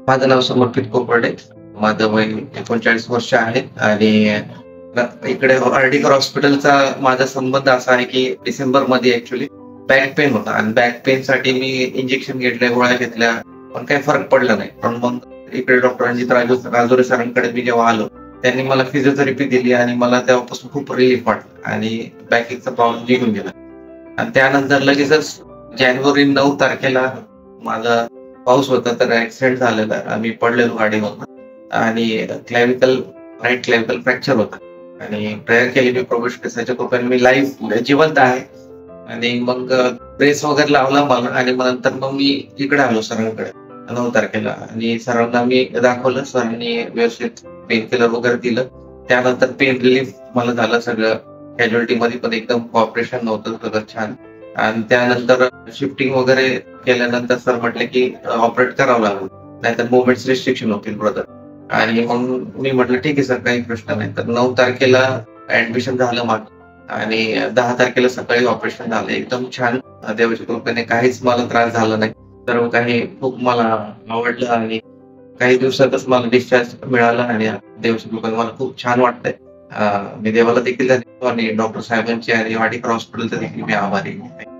माझं नाव समर्पित कोपर्डे. माझं वय 39 वर्ष आहे आणि इकडे आर्टिकर हॉस्पिटलचा माझा संबंध असा आहे की डिसेंबरमध्ये ॲक्चुअली बॅक पेन होता आणि बॅक पेनसाठी मी इंजेक्शन घेतल्या, गोळ्या घेतल्या, पण काही फरक पडला नाही. पण मग इकडे डॉक्टर रणजित राजोरे सरांकडे मी जेव्हा आलो, त्यांनी मला फिजिओथेरपी दिली आणि मला तेव्हापासून खूप रिलीफ वाटलं आणि बॅकेचा प्रॉब्लेम निघून गेला. आणि त्यानंतर लगेचच जानेवारी 9 तारखेला माझा पाऊस होता, तर ऍक्सिडेंट झालेला. आम्ही पडलेलो गाडीवरून आणि राईट क्लॅव्हिकल फ्रॅक्चर होता आणि प्रेयर केली मी प्रभू येशूच्या कृपेने मी लाईव्ह जिवंत आहे. आणि मग ब्रेस वगैरे लावला मला आणि मग नंतर मग मी इकडे आलो सरांकडे 9 तारखेला आणि सरांना मी दाखवलं. सरांनी व्यवस्थित पेन किलर वगैरे दिलं. त्यानंतर पेन रिलीफ मला झालं सगळं. कॅज्युअल्टी मध्ये पण एकदम कॉपरेशन नव्हतं, सगळं छान. आणि त्यानंतर शिफ्टिंग वगैरे केल्यानंतर सर म्हटले की ऑपरेट करावं लागेल, नाहीतर मुवमेंट्स रिस्ट्रिक्शन होतील ब्रदर. आणि मग मी म्हटलं ठीक आहे सर, काही प्रश्न नाही. तर 9 तारखेला ऍडमिशन झालं माझं आणि 10 तारखेला सकाळी ऑपरेशन झालं. एकदम छान. देवाच्या कृपेने काहीच मला त्रास झाला नाही. सर्व काही खूप मला आवडलं आणि काही दिवसातच मला डिस्चार्ज मिळाला आणि देवाच्या कृपेने मला खूप छान वाटतंय. मी देवाला देखील धन्यवाद आणि डॉक्टर साहेबांचे आणि वाडीकर हॉस्पिटलचे देखील मी आभारी आहे.